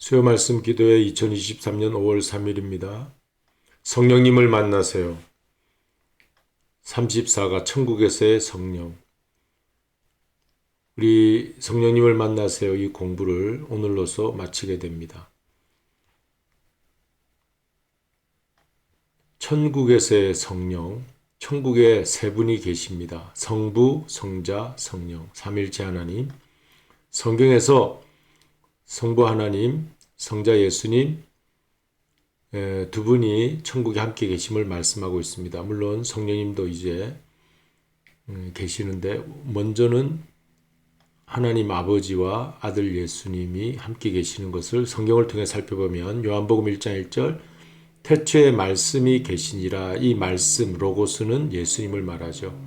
수요 말씀 기도회 2023년 5월 3일입니다. 성령님을 만나세요. 34가 천국에서의 성령. 우리 성령님을 만나세요. 이 공부를 오늘로서 마치게 됩니다. 천국에서의 성령, 천국에 세 분이 계십니다. 성부, 성자, 성령, 삼일체 하나님. 성경에서 성부 하나님, 성자 예수님 두 분이 천국에 함께 계심을 말씀하고 있습니다. 물론 성령님도 이제 계시는데 먼저는 하나님 아버지와 아들 예수님이 함께 계시는 것을 성경을 통해 살펴보면 요한복음 1장 1절 태초에 말씀이 계시니라. 이 말씀 로고스는 예수님을 말하죠.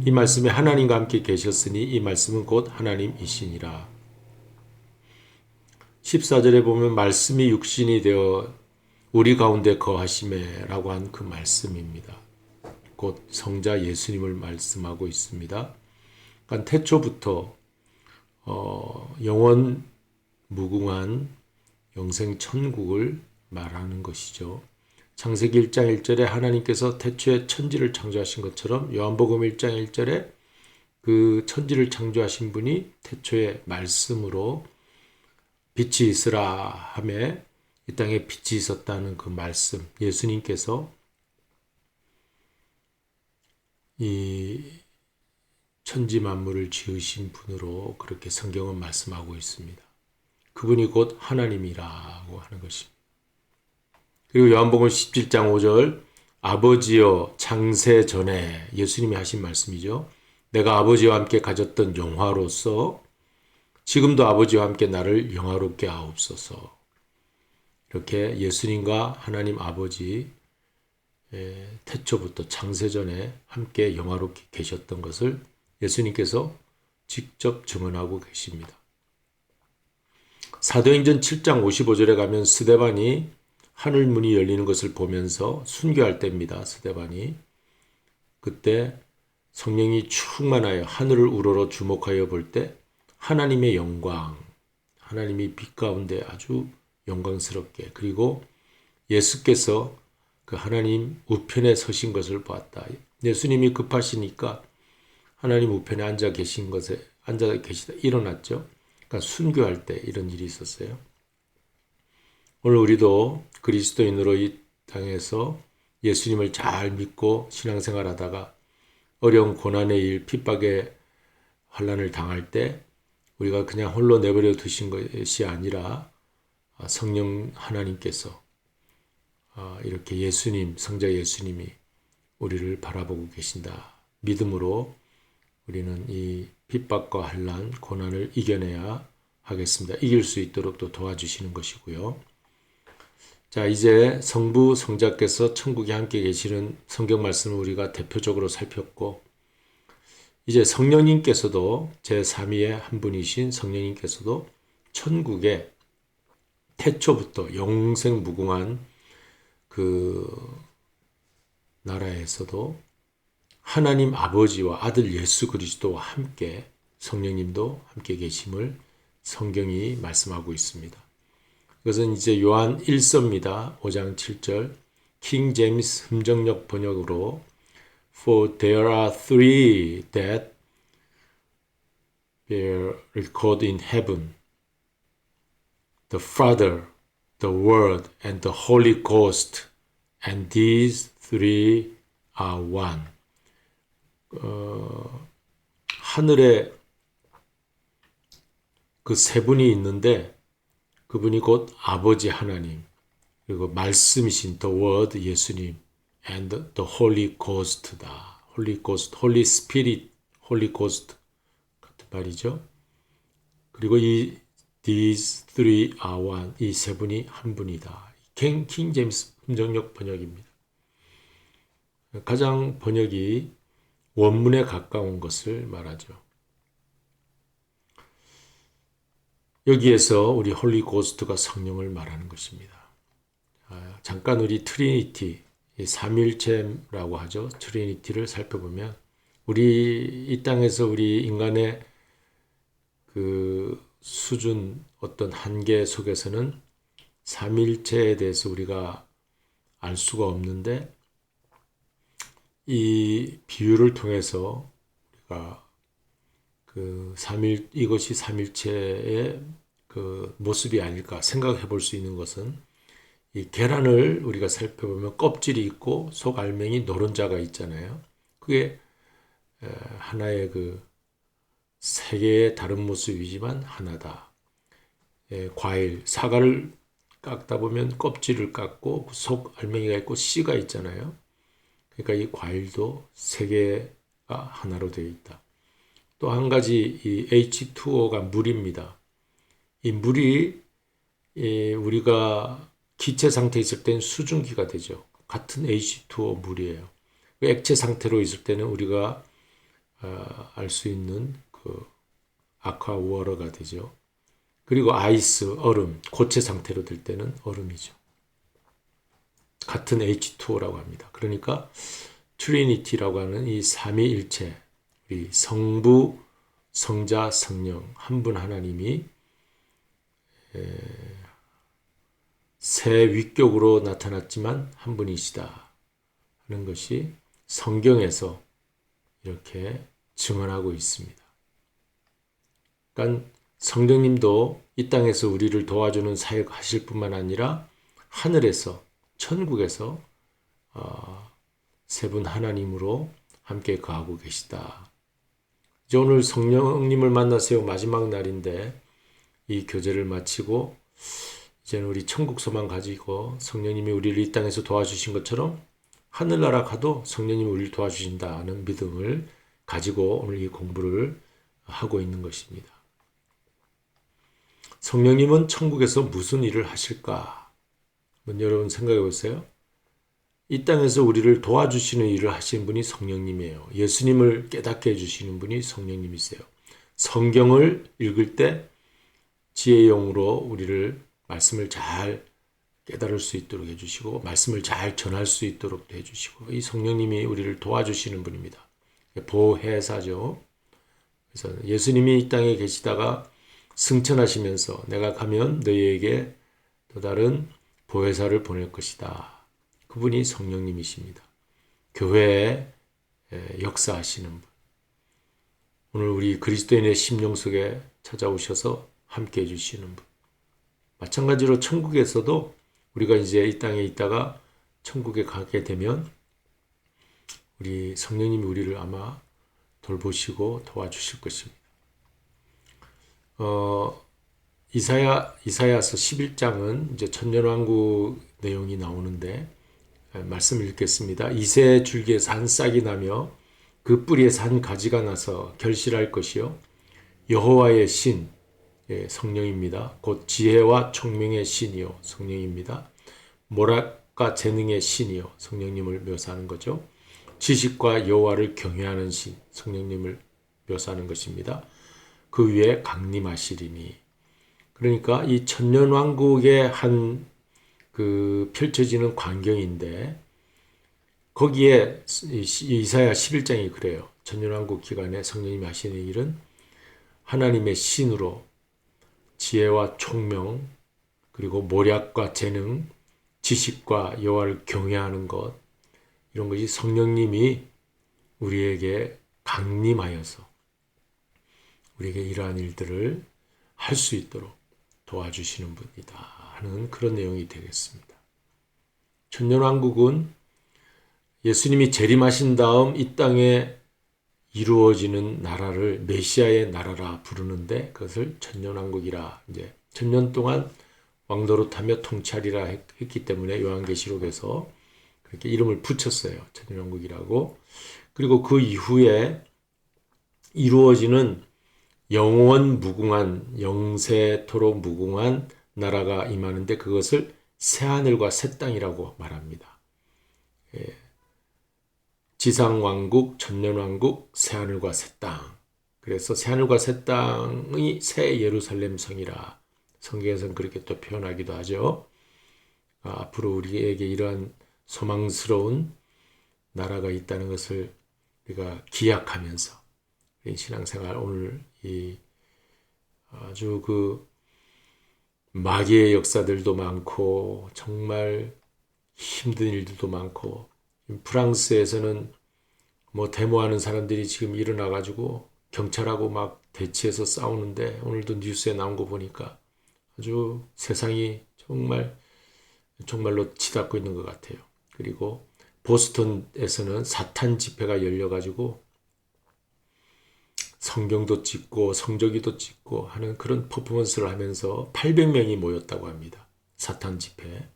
이 말씀에 하나님과 함께 계셨으니 이 말씀은 곧 하나님이시니라. 14절에 보면 말씀이 육신이 되어 우리 가운데 거하심에 라고 한 그 말씀입니다. 곧 성자 예수님을 말씀하고 있습니다. 그러니까 태초부터 영원 무궁한 영생 천국을 말하는 것이죠. 창세기 1장 1절에 하나님께서 태초에 천지를 창조하신 것처럼 요한복음 1장 1절에 그 천지를 창조하신 분이 태초에 말씀으로 빛이 있으라 하매 이 땅에 빛이 있었다는 그 말씀, 예수님께서 이 천지 만물을 지으신 분으로 그렇게 성경은 말씀하고 있습니다. 그분이 곧 하나님이라고 하는 것입니다. 그리고 요한복음 17장 5절 아버지여 창세 전에 예수님이 하신 말씀이죠. 내가 아버지와 함께 가졌던 영화로서 지금도 아버지와 함께 나를 영화롭게 하옵소서. 이렇게 예수님과 하나님 아버지 태초부터 창세전에 함께 영화롭게 계셨던 것을 예수님께서 직접 증언하고 계십니다. 사도행전 7장 55절에 가면 스데반이 하늘 문이 열리는 것을 보면서 순교할 때입니다. 스데반이 그때 성령이 충만하여 하늘을 우러러 주목하여 볼 때 하나님의 영광, 하나님이 빛 가운데 아주 영광스럽게 그리고 예수께서 그 하나님 우편에 서신 것을 보았다. 예수님이 급하시니까 하나님 우편에 앉아 계시다 일어났죠. 그러니까 순교할 때 이런 일이 있었어요. 오늘 우리도 그리스도인으로 이 땅에서 예수님을 잘 믿고 신앙생활하다가 어려운 고난의 일, 핍박의 환난을 당할 때 우리가 그냥 홀로 내버려 두신 것이 아니라 성령 하나님께서 이렇게 예수님, 성자 예수님이 우리를 바라보고 계신다. 믿음으로 우리는 이 핍박과 환난, 고난을 이겨내야 하겠습니다. 이길 수 있도록 또 도와주시는 것이고요. 자, 이제 성부, 성자께서 천국에 함께 계시는 성경 말씀을 우리가 대표적으로 살폈고 이제 성령님께서도 제3위의 한 분이신 성령님께서도 천국에 태초부터 영생 무궁한 그 나라에서도 하나님 아버지와 아들 예수 그리스도와 함께 성령님도 함께 계심을 성경이 말씀하고 있습니다. 이것은 이제 요한 1서입니다. 5장 7절 킹 제임스 흠정역 번역으로 For there are three that are recorded in heaven, the Father, the Word, and the Holy Ghost, and these three are one. 하늘에 그 세 분이 있는데 그분이 곧 아버지 하나님, 그리고 말씀이신 the Word 예수님, and the Holy Ghost다. Holy Ghost, Holy Spirit, Holy Ghost 같은 말이죠. 그리고 이 these three are one, 이 세 분이 한 분이다. 킹 제임스 흠정역 번역입니다. 가장 번역이 원문에 가까운 것을 말하죠. 여기에서 우리 홀리 고스트가 성령을 말하는 것입니다. 잠깐 우리 트리니티, 삼일체라고 하죠. 트리니티를 살펴보면 우리 이 땅에서 우리 인간의 그 수준 어떤 한계 속에서는 삼일체에 대해서 우리가 알 수가 없는데 이 비유를 통해서 우리가 이것이 삼일체의 그 모습이 아닐까 생각해 볼 수 있는 것은 이 계란을 우리가 살펴보면 껍질이 있고 속 알맹이 노른자가 있잖아요. 그게 하나의 세 개의 다른 모습이지만 하나다. 과일, 사과를 깎다 보면 껍질을 깎고 속 알맹이가 있고 씨가 있잖아요. 그러니까 이 과일도 세 개가 하나로 되어 있다. 또 한 가지 이 H2O가 물입니다. 이 물이 우리가 기체 상태에 있을 때는 수증기가 되죠. 같은 H2O 물이에요. 액체 상태로 있을 때는 우리가 알 수 있는 아쿠아 워터가 되죠. 그리고 아이스, 얼음, 고체 상태로 될 때는 얼음이죠. 같은 H2O라고 합니다. 그러니까 트리니티라고 하는 이 삼위일체, 우리 성부, 성자, 성령 한 분 하나님이 세 위격으로 나타났지만 한 분이시다 하는 것이 성경에서 이렇게 증언하고 있습니다. 그러니까 성령님도 이 땅에서 우리를 도와주는 사역 하실 뿐만 아니라 하늘에서 천국에서 세 분 하나님으로 함께 거하고 계시다. 이제 오늘 성령님을 만나세요 마지막 날인데 이 교제를 마치고 이제는 우리 천국 소망 가지고 성령님이 우리를 이 땅에서 도와주신 것처럼 하늘나라 가도 성령님이 우리를 도와주신다는 믿음을 가지고 오늘 이 공부를 하고 있는 것입니다. 성령님은 천국에서 무슨 일을 하실까? 여러분 생각해 보세요. 이 땅에서 우리를 도와주시는 일을 하시는 분이 성령님이에요. 예수님을 깨닫게 해주시는 분이 성령님이세요. 성경을 읽을 때 지혜의 영으로 우리를 말씀을 잘 깨달을 수 있도록 해주시고 말씀을 잘 전할 수 있도록 해주시고 이 성령님이 우리를 도와주시는 분입니다. 보혜사죠. 그래서 예수님이 이 땅에 계시다가 승천하시면서 내가 가면 너희에게 또 다른 보혜사를 보낼 것이다. 그분이 성령님이십니다. 교회에 역사하시는 분. 오늘 우리 그리스도인의 심령 속에 찾아오셔서 함께 해주시는 분. 마찬가지로 천국에서도 우리가 이제 이 땅에 있다가 천국에 가게 되면 우리 성령님이 우리를 아마 돌보시고 도와주실 것입니다. 이사야서 11장은 이제 천년왕국 내용이 나오는데 말씀을 읽겠습니다. 이새 줄기에서 한 싹이 나며 그 뿌리에서 한 가지가 나서 결실할 것이요 여호와의 신 성령입니다. 곧 지혜와 총명의 신이요 성령입니다. 모략과 재능의 신이요 성령님을 묘사하는 거죠. 지식과 여호와를 경외하는 신 성령님을 묘사하는 것입니다. 그 위에 강림하시리니 그러니까 이 천년왕국의 한 펼쳐지는 광경인데 거기에 이사야 11장이 그래요. 천년왕국 기간에 성령님이 하시는 일은 하나님의 신으로 지혜와 총명 그리고 모략과 재능 지식과 여호와를 경외하는 것 이런 것이 성령님이 우리에게 강림하여서 우리에게 이러한 일들을 할 수 있도록 도와주시는 분이다 하는 그런 내용이 되겠습니다. 천년왕국은 예수님이 재림하신 다음 이 땅에 이루어지는 나라를 메시아의 나라라 부르는데 그것을 천년왕국이라 이제 천년 동안 왕노릇하며 통치하리라 했기 때문에 요한계시록에서 그렇게 이름을 붙였어요. 천년왕국이라고. 그리고 그 이후에 이루어지는 영원 무궁한 영세토록 무궁한 나라가 임하는데 그것을 새하늘과 새 땅이라고 말합니다. 지상왕국, 천년왕국, 새하늘과 새 땅. 그래서 새하늘과 새 땅이 새 예루살렘 성이라 성경에서는 그렇게 또 표현하기도 하죠. 앞으로 우리에게 이러한 소망스러운 나라가 있다는 것을 우리가 기약하면서 신앙생활 오늘 이 아주 그 마귀의 역사들도 많고 정말 힘든 일들도 많고 프랑스에서는 뭐 데모하는 사람들이 지금 일어나 가지고 경찰하고 막 대치해서 싸우는데 오늘도 뉴스에 나온 거 보니까 아주 세상이 정말로 치닫고 있는 것 같아요. 그리고 보스턴에서는 사탄 집회가 열려 가지고 성경도 찍고 성조기도 찍고 하는 그런 퍼포먼스를 하면서 800명이 모였다고 합니다. 사탄 집회.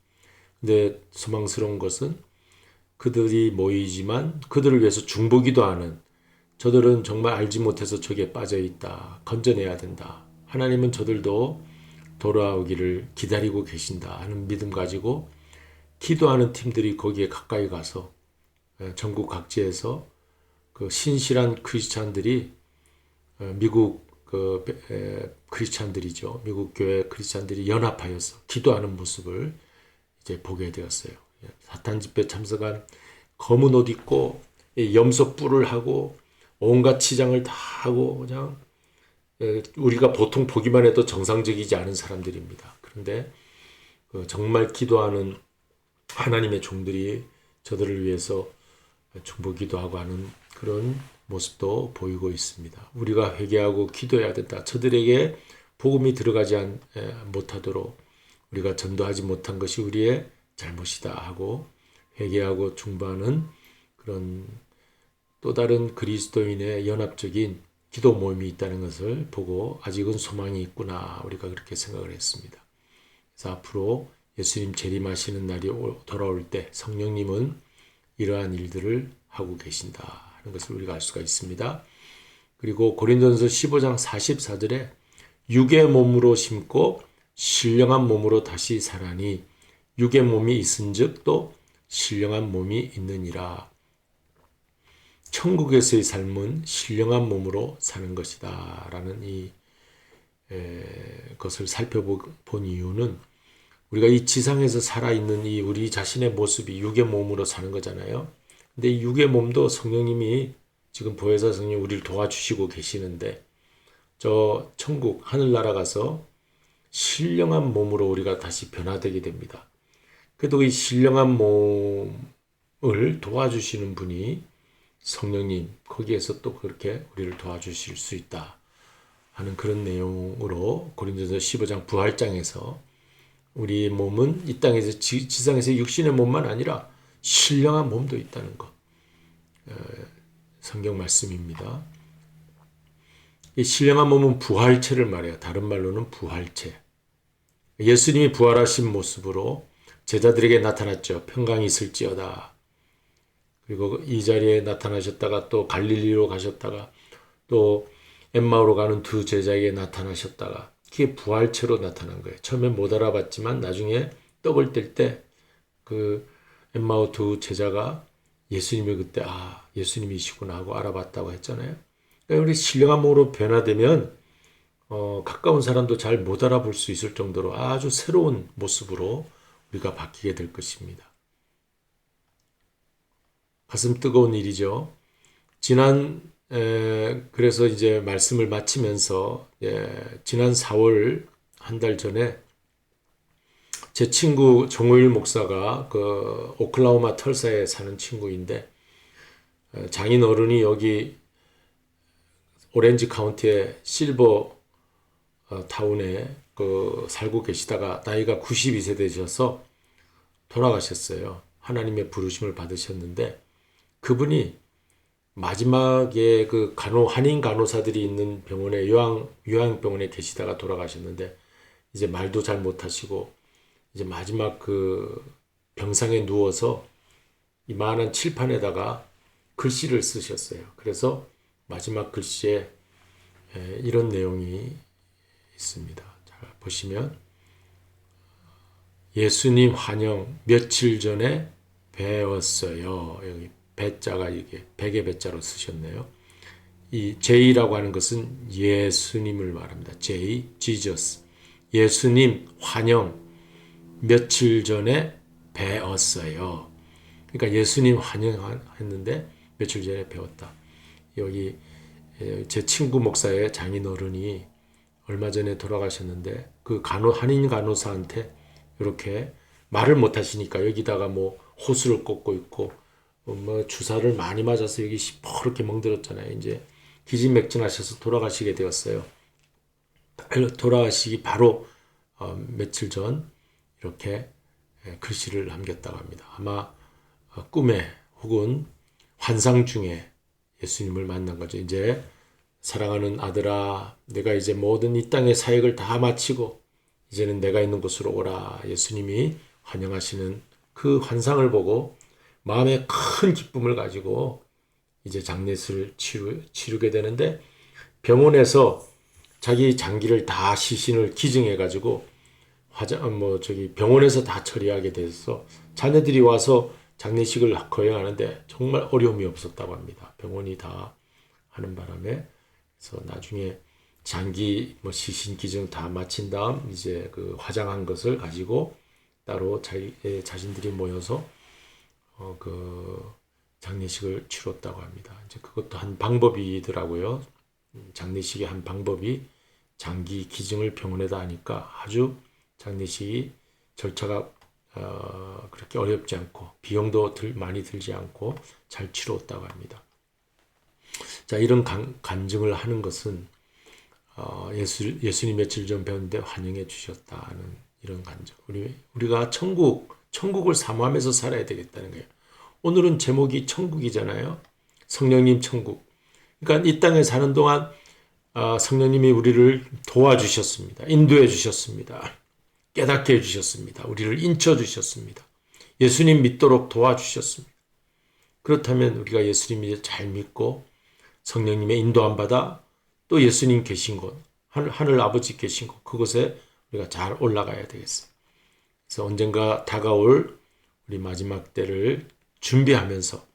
근데 소망스러운 것은 그들이 모이지만 그들을 위해서 중보기도 하는, 저들은 정말 알지 못해서 저기에 빠져 있다. 건져내야 된다. 하나님은 저들도 돌아오기를 기다리고 계신다 하는 믿음 가지고 기도하는 팀들이 거기에 가까이 가서 전국 각지에서 그 신실한 크리스찬들이 미국 크리스찬들이죠. 미국 교회 크리스찬들이 연합하여서 기도하는 모습을 이제 보게 되었어요. 사탄 집회 참석한 검은 옷 입고 염소 뿔을 하고 온갖 치장을 다 하고 그냥 우리가 보통 보기만 해도 정상적이지 않은 사람들입니다. 그런데 정말 기도하는 하나님의 종들이 저들을 위해서 중보기도 하고 하는 그런 모습도 보이고 있습니다. 우리가 회개하고 기도해야 된다. 저들에게 복음이 들어가지 못하도록 우리가 전도하지 못한 것이 우리의 잘못이다 하고 회개하고 중보하는 그런 또 다른 그리스도인의 연합적인 기도 모임이 있다는 것을 보고 아직은 소망이 있구나 우리가 그렇게 생각을 했습니다. 그래서 앞으로 예수님 재림하시는 날이 돌아올 때 성령님은 이러한 일들을 하고 계신다 하는 것을 우리가 알 수가 있습니다. 그리고 고린도전서 15장 44절에 육의 몸으로 심고 신령한 몸으로 다시 자라니 육의 몸이 있은즉 또 신령한 몸이 있느니라. 천국에서의 삶은 신령한 몸으로 사는 것이다 라는 것을 살펴본 이유는 우리가 이 지상에서 살아있는 이 우리 자신의 모습이 육의 몸으로 사는 거잖아요. 근데 이 육의 몸도 성령님이 지금 보혜사 성령 우리를 도와주시고 계시는데 저 천국 하늘나라 가서 신령한 몸으로 우리가 다시 변화되게 됩니다. 그래도 이 신령한 몸을 도와주시는 분이 성령님, 거기에서 또 그렇게 우리를 도와주실 수 있다 하는 그런 내용으로 고린도전서 15장 부활장에서 우리 몸은 이 땅에서 지상에서 육신의 몸만 아니라 신령한 몸도 있다는 것, 성경 말씀입니다. 이 신령한 몸은 부활체를 말해요. 다른 말로는 부활체. 예수님이 부활하신 모습으로 제자들에게 나타났죠. 평강이 있을지어다. 그리고 이 자리에 나타나셨다가 또 갈릴리로 가셨다가 또 엠마오로 가는 두 제자에게 나타나셨다가 그게 부활체로 나타난 거예요. 처음에 못 알아봤지만 나중에 떡을 뗄 때 그 엠마오 두 제자가 예수님을 그때 예수님이시구나 하고 알아봤다고 했잖아요. 그러니까 우리 신령한 몸으로 변화되면 가까운 사람도 잘 못 알아볼 수 있을 정도로 아주 새로운 모습으로 우리가 바뀌게 될 것입니다. 가슴 뜨거운 일이죠. 그래서 이제 말씀을 마치면서 지난 4월 한 달 전에 제 친구 정호일 목사가 그 오클라호마 털사에 사는 친구인데 장인 어른이 여기 오렌지 카운티의 실버 타운에 살고 계시다가 나이가 92세 되셔서 돌아가셨어요. 하나님의 부르심을 받으셨는데 그분이 마지막에 그 한인 간호사들이 있는 병원에 요양병원에 계시다가 돌아가셨는데 이제 말도 잘 못하시고 이제 마지막 그 병상에 누워서 이만한 칠판에다가 글씨를 쓰셨어요. 그래서 마지막 글씨에 이런 내용이 있습니다. 자, 보시면 예수님 환영 며칠 전에 배웠어요. 여기 배자가 이게 백의 배자로 쓰셨네요. 이 J라고 하는 것은 예수님을 말합니다. J, Jesus. 예수님 환영 며칠 전에 배웠어요. 그러니까 예수님 환영했는데 며칠 전에 배웠다. 여기 제 친구 목사의 장인 어른이 얼마 전에 돌아가셨는데 그 한인 간호사한테 이렇게 말을 못 하시니까 여기다가 뭐 호수를 꽂고 있고 뭐 주사를 많이 맞아서 여기 시퍼렇게 멍들었잖아요. 이제 기진맥진하셔서 돌아가시게 되었어요. 돌아가시기 바로 며칠 전 이렇게 글씨를 남겼다고 합니다. 아마 꿈에 혹은 환상 중에 예수님을 만난 거죠. 이제 사랑하는 아들아, 내가 이제 모든 이 땅의 사역을 다 마치고 이제는 내가 있는 곳으로 오라. 예수님이 환영하시는 그 환상을 보고 마음에 큰 기쁨을 가지고 이제 장례를 치르게 되는데 병원에서 자기 장기를 다 시신을 기증해 가지고 병원에서 다 처리하게 돼서 자녀들이 와서 장례식을 거행하는데 정말 어려움이 없었다고 합니다. 병원이 다 하는 바람에. 그래서 나중에 장기 시신 기증 다 마친 다음 이제 그 화장한 것을 가지고 따로 자신들이 모여서 그 장례식을 치렀다고 합니다. 이제 그것도 한 방법이더라고요. 장례식의 한 방법이 장기 기증을 병원에다 하니까 아주 장례식이 절차가 그렇게 어렵지 않고 비용도 많이 들지 않고 잘 치렀다고 합니다. 자, 이런 간증을 하는 것은 예수님 며칠 전 배웠는데 환영해 주셨다는 이런 간증. 우리가 천국을 사모하면서 살아야 되겠다는 거예요. 오늘은 제목이 천국이잖아요. 성령님 천국. 그러니까 이 땅에 사는 동안 성령님이 우리를 도와주셨습니다. 인도해 주셨습니다. 깨닫게 해주셨습니다. 우리를 인쳐 주셨습니다. 예수님 믿도록 도와주셨습니다. 그렇다면 우리가 예수님이 잘 믿고 성령님의 인도함 받아 또 예수님 계신 곳, 하늘 아버지 계신 곳, 그곳에 우리가 잘 올라가야 되겠어요. 그래서 언젠가 다가올 우리 마지막 때를 준비하면서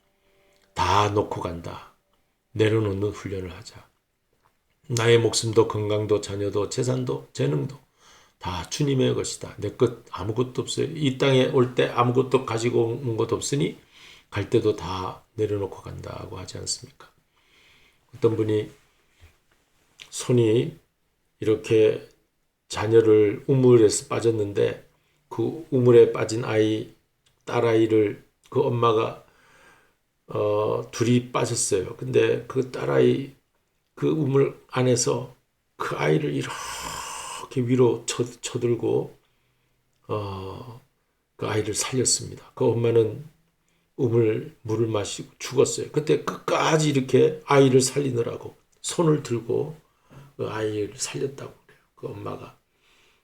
다 놓고 간다. 내려놓는 훈련을 하자. 나의 목숨도 건강도 자녀도 재산도 재능도 다 주님의 것이다. 내 것 아무것도 없어요. 이 땅에 올 때 아무것도 가지고 온 것 없으니 갈 때도 다 내려놓고 간다고 하지 않습니까? 어떤 분이 손이 이렇게 자녀를 우물에서 빠졌는데 그 우물에 빠진 딸아이를 그 엄마가 둘이 빠졌어요. 근데 그 딸아이 그 우물 안에서 그 아이를 이렇게 위로 쳐들고 그 아이를 살렸습니다. 그 엄마는 물을 마시고 죽었어요. 그때 끝까지 이렇게 아이를 살리느라고 손을 들고 그 아이를 살렸다고 그래요. 그 엄마가.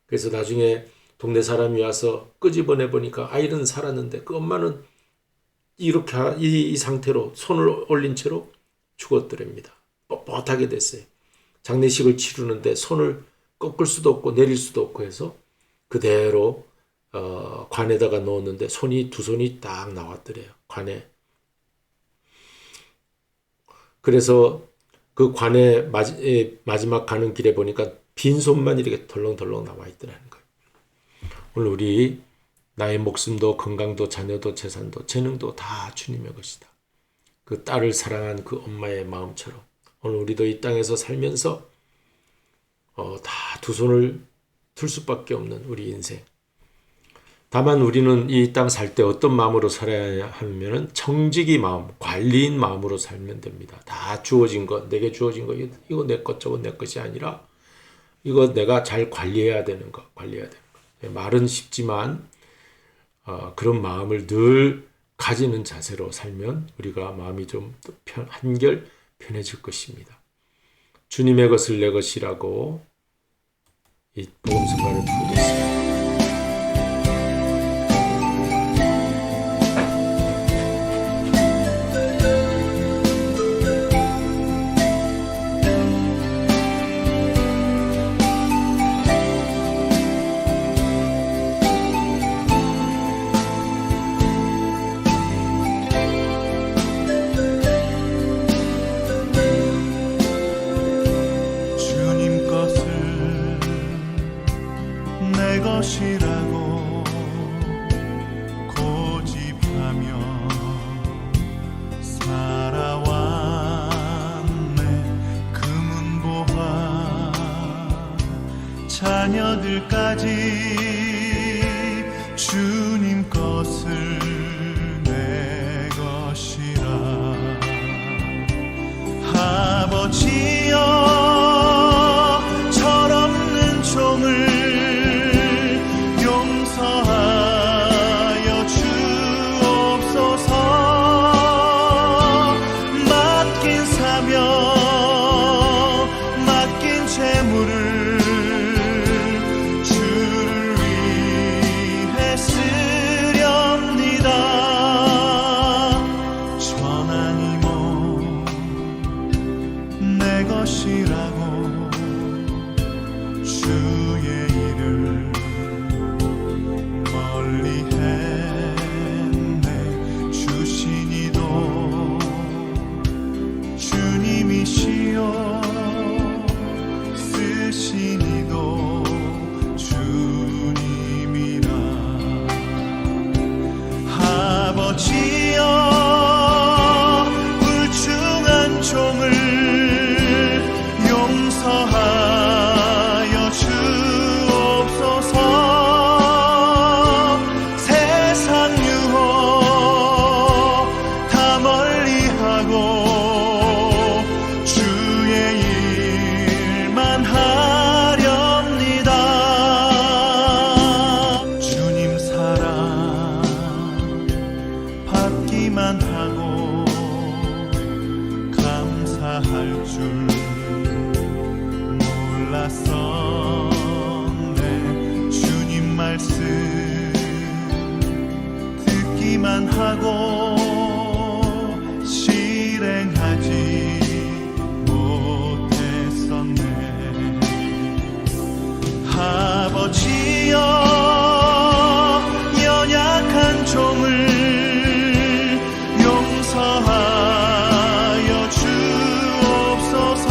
그래서 나중에 동네 사람이 와서 끄집어내 보니까 아이는 살았는데 그 엄마는 이렇게 이 상태로 손을 올린 채로 죽었더랍니다. 뻣뻣하게 됐어요. 장례식을 치르는데 손을 꺾을 수도 없고 내릴 수도 없고 해서 그대로 관에다가 넣었는데 두 손이 딱 나왔더래요. 관에. 그래서 그 관에 마지막 가는 길에 보니까 빈 손만 이렇게 덜렁덜렁 나와 있더라는 거예요. 오늘 우리 나의 목숨도 건강도 자녀도 재산도 재능도 다 주님의 것이다. 그 딸을 사랑한 그 엄마의 마음처럼 오늘 우리도 이 땅에서 살면서 다 두 손을 들 수밖에 없는 우리 인생. 다만 우리는 이 땅 살 때 어떤 마음으로 살아야 하면은 청지기 마음, 관리인 마음으로 살면 됩니다. 다 주어진 것, 내게 주어진 것, 이거 내 것, 저거 내 것이 아니라 이거 내가 잘 관리해야 되는 것. 말은 쉽지만 그런 마음을 늘 가지는 자세로 살면 우리가 마음이 좀 한결 편해질 것입니다. 주님의 것을 내 것이라고 이 복음 순간을 부르겠습니다. 것이라고 고집하며 살아왔네. 금은보화 주님 것을 내 것이라. 아버지여 철없는 종을 용서하여 주옵소서. 맡긴 사명 맡긴 재물을 주를 위해 쓰렵니다. 전하니 내 것이라고 주의 일을 멀리 했네. 주신 이도 주님이시여 쓰신 이도 주님이라. 아버지여 불충한 종을 용서하여 주옵소서. 세상 유혹 다 멀리하고 주의 일만 하렵니다. 주님 사랑 받기만 하고 감사할 줄 몰랐었네. 주님 말씀 듣기만 하고 실행하지 못했었네. 아버지여 연약한 종을 용서하여 주옵소서.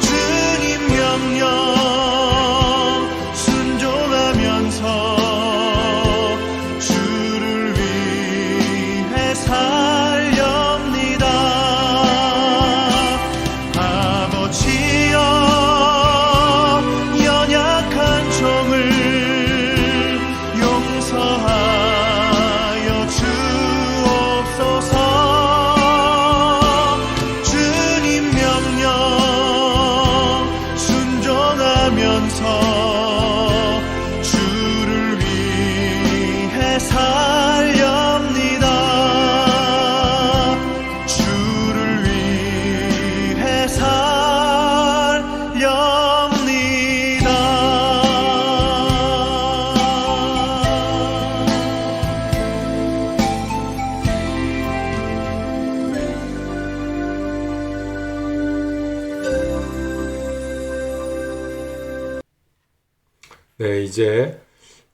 주님 명령 순종하면서 주를 위해 살렵니다. 아버지여 연약한 종을 용서하여 주옵소서. 주님 명령 순종하면서 주를 위해 살렵니다. 주를 위해 살렵니다. 네, 이제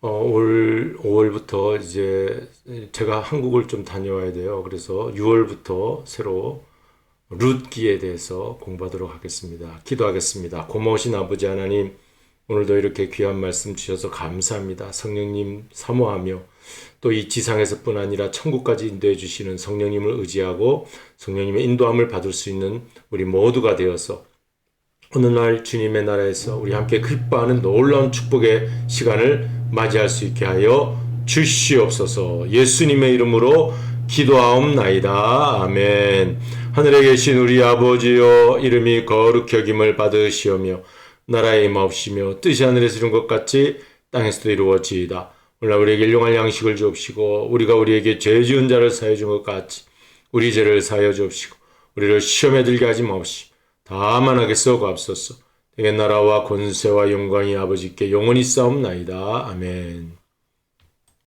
올 5월부터 이제 제가 한국을 좀 다녀와야 돼요. 그래서 6월부터 새로 룻기에 대해서 공부하도록 하겠습니다. 기도하겠습니다. 고마우신 아버지 하나님, 오늘도 이렇게 귀한 말씀 주셔서 감사합니다. 성령님 사모하며 또 이 지상에서뿐 아니라 천국까지 인도해 주시는 성령님을 의지하고 성령님의 인도함을 받을 수 있는 우리 모두가 되어서 어느 날 주님의 나라에서 우리 함께 기뻐하는 놀라운 축복의 시간을 맞이할 수 있게 하여 주시옵소서. 예수님의 이름으로 기도하옵나이다. 아멘. 하늘에 계신 우리 아버지여, 이름이 거룩히 여김을 받으시오며 나라에 임하옵시며 뜻이 하늘에서 이룬 것 같이 땅에서도 이루어지이다. 오늘 우리에게 일용할 양식을 주옵시고 우리가 우리에게 죄 지은 자를 사하여 준 것 같이 우리 죄를 사하여 주옵시고 우리를 시험에 들게 하지 마옵시고 다만 하게 썩어옵소서. 내게 나라와 권세와 영광이 아버지께 영원히 싸움나이다. 아멘.